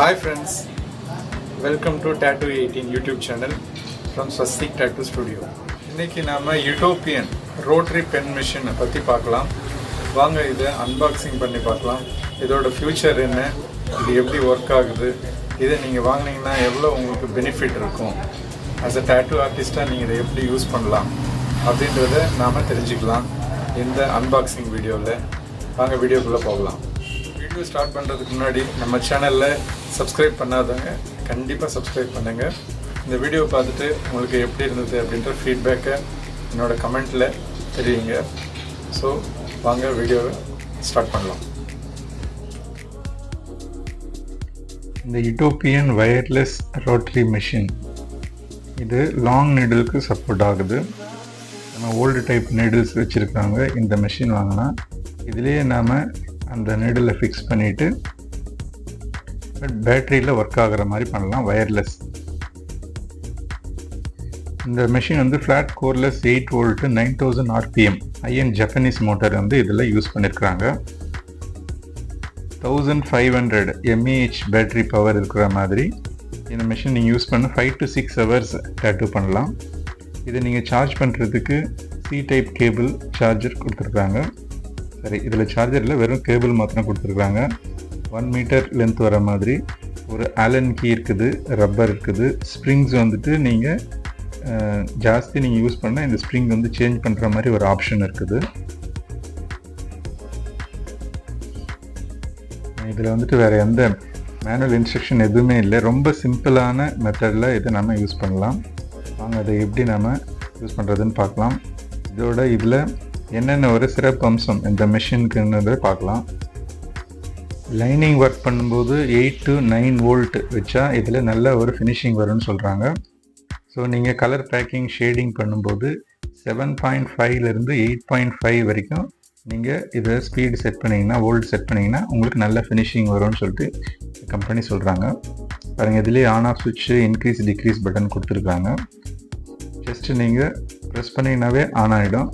Hi friends, welcome to Tattoo 18 YouTube channel from Swastik Tattoo Studio. இன்னைக்கு நாம Utopian Rotary Pen Machine பற்றி பார்க்கலாம். வாங்க இதை அன்பாக்சிங் பண்ணி பார்க்கலாம். இதோட ஃபியூச்சர் என்ன, இது எப்படி ஒர்க் ஆகுது, இதை நீங்கள் வாங்கினீங்கன்னா எவ்வளோ உங்களுக்கு பெனிஃபிட் இருக்கும், ஆஸ் அ டேட்டூ ஆர்டிஸ்டாக நீங்கள் இதை எப்படி யூஸ் பண்ணலாம் அப்படின்றத நாம் தெரிஞ்சுக்கலாம் இந்த அன்பாக்சிங் வீடியோவில். வாங்க வீடியோக்குள்ளே போகலாம். வீடியோ ஸ்டார்ட் பண்ணுறதுக்கு முன்னாடி நம்ம சேனலில் சப்ஸ்கிரைப் பண்ணாதவங்க கண்டிப்பாக சப்ஸ்கிரைப் பண்ணுங்கள். இந்த வீடியோ பார்த்துட்டு உங்களுக்கு எப்படி இருந்தது அப்படின்ற ஃபீட்பேக்கை என்னோட கமெண்ட்டில் தெரிவிங்க. ஸோ வாங்க வீடியோவை ஸ்டார்ட் பண்ணலாம். இந்த யூட்டோப்பியன் வயர்லெஸ் ரோட்டரி மெஷின் இது லாங் நீடிலுக்கு சப்போர்ட் ஆகுது. நம்ம ஓல்டு டைப் நீடில்ஸ் வச்சுருக்காங்க. இந்த மெஷின் வாங்கினா இதுலேயே நாம் அந்த நீடிலை ஃபிக்ஸ் பண்ணிவிட்டு பேட்டரியில் ஒர்க் ஆகிற மாதிரி பண்ணலாம், வயர்லெஸ். இந்த மெஷின் வந்து flat coreless 8 volt 9000 RPM in Japanese motor வந்து இதில் யூஸ் பண்ணியிருக்கிறாங்க. 1500 mAh பேட்டரி பவர் இருக்கிற மாதிரி இந்த மெஷின் நீங்கள் யூஸ் பண்ண 5 to 6 hours டேட்டூ பண்ணலாம். இதை நீங்கள் சார்ஜ் பண்ணுறதுக்கு C டைப் கேபிள் சார்ஜர் கொடுத்துருக்காங்க. சரி, இதில் சார்ஜரில் வெறும் கேபிள் மாத்திரம் கொடுத்துருக்காங்க. 1 மீட்டர் லென்த் வர மாதிரி ஒரு ஆலன் கீ இருக்குது, ரப்பர் இருக்குது. ஸ்ப்ரிங்ஸ் வந்துட்டு நீங்கள் ஜாஸ்தி நீங்கள் யூஸ் பண்ணால் இந்த ஸ்ப்ரிங் வந்து சேஞ்ச் பண்ணுற மாதிரி ஒரு ஆப்ஷன் இருக்குது. இதில் வந்துட்டு வேறு எந்த மேனுவல் இன்ஸ்ட்ரக்ஷன் எதுவுமே இல்லை. ரொம்ப சிம்பிளான மெத்தடில் இதை நம்ம யூஸ் பண்ணலாம். வாங்க அதை எப்படி நம்ம யூஸ் பண்ணுறதுன்னு பார்க்கலாம். இதோட இதில் என்னென்ன ஒரு சிறப்பு அம்சம் இந்த மெஷினுக்குன்னு பார்க்கலாம். லைனிங் ஒர்க் பண்ணும்போது 8 to 9 வோல்ட் வச்சா இதில் நல்ல ஒரு ஃபினிஷிங் வரும்னு சொல்கிறாங்க. ஸோ நீங்கள் கலர் பேக்கிங் ஷேடிங் பண்ணும்போது 7.5லேருந்து 8.5 வரைக்கும் நீங்கள் இதை ஸ்பீடு செட் பண்ணிங்கன்னா, வோல்ட் செட் பண்ணிங்கன்னா உங்களுக்கு நல்ல ஃபினிஷிங் வரும்னு சொல்லிட்டு கம்பெனி சொல்கிறாங்க. பாருங்கள், இதிலே ஆன் ஆஃப் சுவிட்சு, இன்க்ரீஸ் டிக்ரீஸ் பட்டன் கொடுத்துருக்காங்க. ஜஸ்ட்டு நீங்கள் ப்ரெஸ் பண்ணிங்கனாவே ஆன் ஆகிடும்.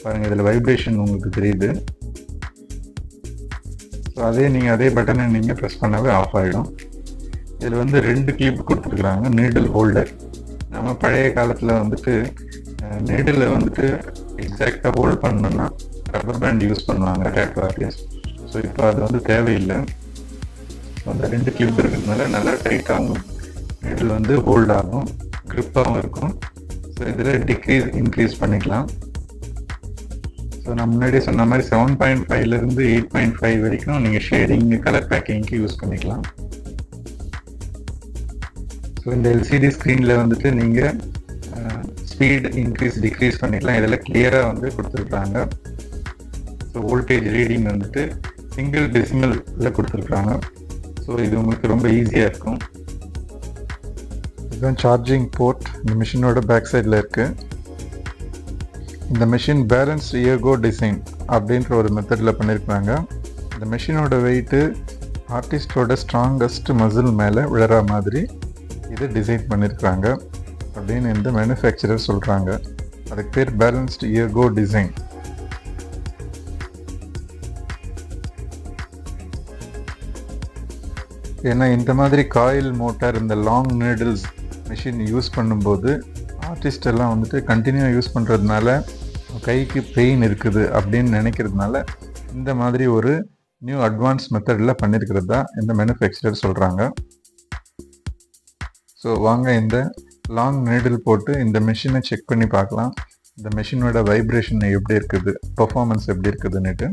பாருங்கள், இதில் வைப்ரேஷன் உங்களுக்கு தெரியுது. ஸோ அதே பட்டனை நீங்கள் ப்ரெஸ் பண்ணாவே ஆஃப் ஆகிடும். இதில் வந்து 2 கிளிப் கொடுத்துருக்குறாங்க, நீடில் ஹோல்டர். நம்ம பழைய காலத்தில் வந்துட்டு நீடில் வந்துட்டு எக்ஸாக்டாக ஹோல்ட் பண்ணணும்னா ரப்பர் பேண்ட் யூஸ் பண்ணுவாங்க டேட்டூ ஆர்டிஸ்ட். ஸோ இப்போ அது வந்து தேவையில்லை. அந்த 2 கிளிப் இருக்கிறதுனால நல்லா டைட்டாகவும் நீடில் வந்து ஹோல்ட் ஆகும், க்ரிப்பாகவும் இருக்கும். ஸோ இதில் டிக்ரீஸ் இன்க்ரீஸ் பண்ணிக்கலாம். ஸோ நான் முன்னாடியே சொன்ன மாதிரி 7.5லேருந்து 8.5 வரைக்கும் நீங்கள் ஷேடிங், கலர் பேக்கிங்க்கு யூஸ் பண்ணிக்கலாம். ஸோ இந்த எல்சிடி ஸ்க்ரீனில் வந்துட்டு நீங்கள் ஸ்பீட் இன்க்ரீஸ் டிக்ரீஸ் பண்ணிக்கலாம். இதில் கிளியராக வந்து கொடுத்துருக்குறாங்க. ஸோ வோல்டேஜ் ரீடிங் வந்துட்டு சிங்கிள் டெசிமலில் கொடுத்துருக்குறாங்க. ஸோ இது உங்களுக்கு ரொம்ப ஈஸியாக இருக்கும். இதுதான் சார்ஜிங் போர்ட் இந்த மிஷினோட பேக் சைடில் இருக்குது. இந்த மிஷின் பேலன்ஸ்டு ஏர்கோ டிசைன் அப்படின்ற ஒரு மெத்தடில் பண்ணியிருக்காங்க. இந்த மிஷினோட வெயிட்டு ஆர்டிஸ்டோட ஸ்ட்ராங்கஸ்ட் மசில் மேலே விழற மாதிரி இதை டிசைன் பண்ணியிருக்காங்க அப்படின்னு இந்த மேனுஃபேக்சரர் சொல்கிறாங்க. அதுக்கு பேர் பேலன்ஸ்டு ஏர்கோ டிசைன். ஏன்னா இந்த மாதிரி காயில் மோட்டார், இந்த லாங் நீடில்ஸ் மிஷின் யூஸ் பண்ணும்போது ஆர்டிஸ்ட் எல்லாம் வந்துட்டு கண்டினியூவாக யூஸ் பண்ணுறதுனால கைக்கு பெயின் இருக்குது அப்படின்னு நினைக்கிறதுனால இந்த மாதிரி ஒரு நியூ அட்வான்ஸ் மெத்தடில் பண்ணியிருக்கிறது தான் இந்த மேனுஃபேக்சரர் சொல்கிறாங்க. ஸோ வாங்க இந்த லாங் நீடில் போட்டு இந்த மிஷினை செக் பண்ணி பார்க்கலாம். இந்த மிஷினோட வைப்ரேஷன் எப்படி இருக்குது, பர்ஃபார்மன்ஸ் எப்படி இருக்குதுன்னுட்டு.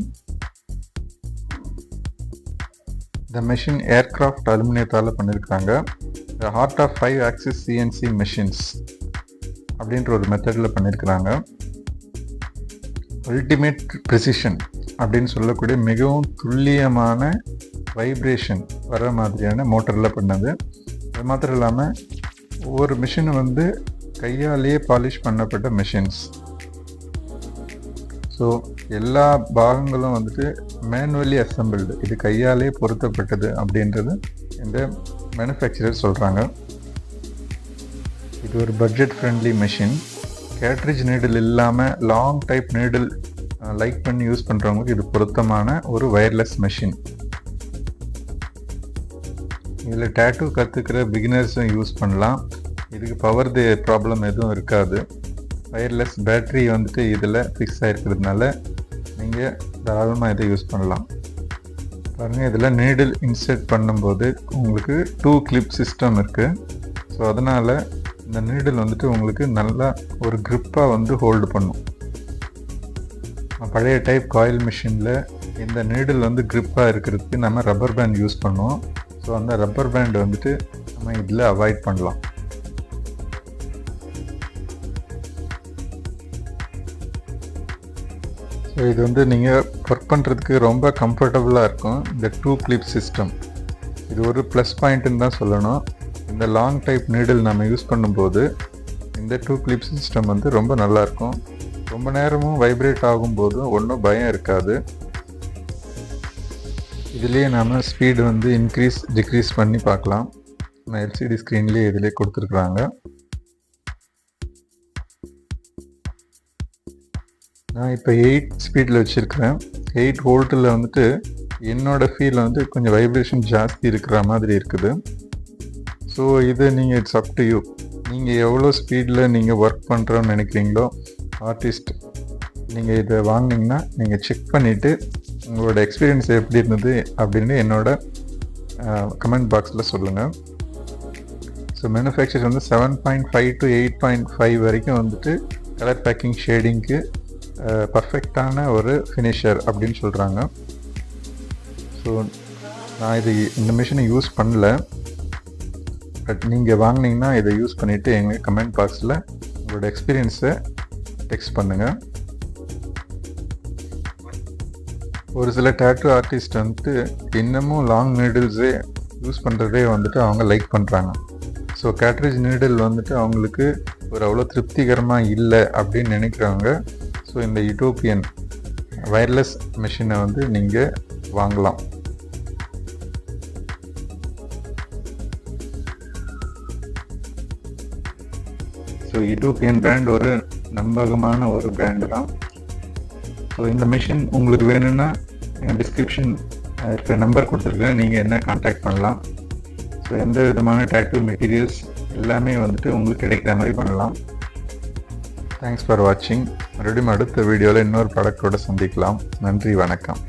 இந்த மிஷின் ஏர்க்ராஃப்ட் அலுமினியத்தால் பண்ணியிருக்காங்க. The heart of 5 axis CNC machines அப்படின்ற ஒரு மெத்தடில் பண்ணியிருக்கிறாங்க. அல்டிமேட் ப்ரிசிஷன் அப்படின்னு சொல்லக்கூடிய மிகவும் துல்லியமான வைப்ரேஷன் வர மாதிரியான மோட்டரில் பண்ணது. அது மாத்திரம் இல்லாமல் ஒவ்வொரு மிஷினும் வந்து கையாலேயே பாலிஷ் பண்ணப்பட்ட மிஷின்ஸ். ஸோ எல்லா பாகங்களும் வந்துட்டு மேனுவலி அசம்பிள்டு, இது கையாலே பொருத்தப்பட்டது அப்படின்றது இந்த மேனுஃபேக்சரர் சொல்கிறாங்க. இது ஒரு budget friendly machine. Cartridge needle இல்லாமல் லாங் டைப் நீடில் லைக் பண்ணி யூஸ் பண்ணுறவங்களுக்கு இது பொருத்தமான ஒரு வயர்லெஸ் மெஷின். இதில் டேட்டூ கற்றுக்கிற பிகினர்ஸும் யூஸ் பண்ணலாம். இதுக்கு பவர் ப்ராப்ளம் எதுவும் இருக்காது. வயர்லெஸ் பேட்ரி வந்துட்டு இதில் ஃபிக்ஸ் ஆகிருக்கிறதுனால நீங்கள் தாராளமாக இதை யூஸ் பண்ணலாம். பாருங்கள், இதில் நீடில் இன்சர்ட் பண்ணும்போது உங்களுக்கு 2 கிளிப் சிஸ்டம் இருக்குது. ஸோ அதனால் இந்த நீடில் வந்துட்டு உங்களுக்கு நல்லா ஒரு க்ரிப்பாக வந்து ஹோல்டு பண்ணும். பழைய டைப் காயில் மிஷினில் இந்த நீடில் வந்து க்ரிப்பாக இருக்கிறதுக்கு நம்ம ரப்பர் பேண்ட் யூஸ் பண்ணுவோம். ஸோ அந்த ரப்பர் பேண்ட் வந்துட்டு நம்ம இதில் அவாய்ட் பண்ணலாம். ஸோ இது வந்து நீங்கள் ஒர்க் பண்ணுறதுக்கு ரொம்ப கம்ஃபர்டபுளாக இருக்கும். இந்த 2 கிளிப் சிஸ்டம் இது ஒரு ப்ளஸ் பாயிண்ட்டுன்னு தான் சொல்லணும். இந்த லாங் டைப் நீடில் நம்ம யூஸ் பண்ணும்போது இந்த 2 கிளிப் சிஸ்டம் வந்து ரொம்ப நல்லாயிருக்கும். ரொம்ப நேரமும் வைப்ரேட் ஆகும்போதும் ஒன்றும் பயம் இருக்காது. இதுலேயே நம்ம ஸ்பீடு வந்து இன்க்ரீஸ் டிக்ரீஸ் பண்ணி பார்க்கலாம். நம்ம எல்சிடி ஸ்க்ரீன்லேயே இதிலே கொடுத்துருக்குறாங்க. நான் இப்போ 8 ஸ்பீடில் வச்சுருக்கிறேன். 8 வோல்ட்டில் வந்துட்டு என்னோடய ஃபீல் வந்து கொஞ்சம் வைப்ரேஷன் ஜாஸ்தி இருக்கிற மாதிரி இருக்குது. ஸோ இது நீங்கள் இட்ஸ் அப் டு யூ. நீங்கள் எவ்வளோ ஸ்பீடில் நீங்கள் ஒர்க் பண்ணுறோன்னு நினைக்கிறீங்களோ, ஆர்டிஸ்ட் நீங்கள் இதை வாங்கினீங்கன்னா நீங்கள் செக் பண்ணிவிட்டு உங்களோட எக்ஸ்பீரியன்ஸ் எப்படி இருந்தது அப்படின்னு என்னோட கமெண்ட் பாக்ஸில் சொல்லுங்கள். ஸோ மேனுஃபேக்சர் வந்து 7.5 to 8.5 வரைக்கும் வந்துட்டு கலர் பேக்கிங் ஷேடிங்க்கு பர்ஃபெக்டான ஒரு ஃபினிஷர் அப்படின்னு சொல்கிறாங்க. ஸோ நான் இந்த மிஷினை யூஸ் பண்ணல. பட் நீங்கள் வாங்கினீங்கன்னா இதை யூஸ் பண்ணிவிட்டு எங்கள் கமெண்ட் பாக்ஸில் உங்களோட எக்ஸ்பீரியன்ஸை டெக்ஸ்ட் பண்ணுங்கள். ஒரு சில டேட்டூ ஆர்டிஸ்ட் வந்துட்டு இன்னமும் லாங் நீடில்ஸே யூஸ் பண்ணுறதே வந்துட்டு அவங்க லைக் பண்ணுறாங்க. ஸோ கேட்ரிட்ஜ் நீடில் வந்துட்டு அவங்களுக்கு ஒரு அவ்வளோ திருப்திகரமாக இல்லை அப்படின்னு நினைக்கிறவங்க ஸோ இந்த யூட்டோப்பியன் வயர்லெஸ் மிஷினை வந்து நீங்கள் வாங்கலாம். ஸோ யூட்டோப்பியன் பிராண்ட் ஒரு நம்பகமான ஒரு பிராண்டு தான். ஸோ இந்த மிஷின் உங்களுக்கு வேணும்னா டிஸ்கிரிப்ஷன் இருக்கிற நம்பர் கொடுத்துருக்கேன், நீங்கள் என்ன கான்டாக்ட் பண்ணலாம். ஸோ எந்த விதமான டேட்டூ மெட்டீரியல்ஸ் எல்லாமே வந்துட்டு உங்களுக்கு கிடைக்கிற மாதிரி பண்ணலாம். தேங்க்ஸ் ஃபார் வாட்சிங். மறுபடியும் அடுத்த வீடியோவில் இன்னொரு ப்ராடக்டோடு சந்திக்கலாம். நன்றி, வணக்கம்.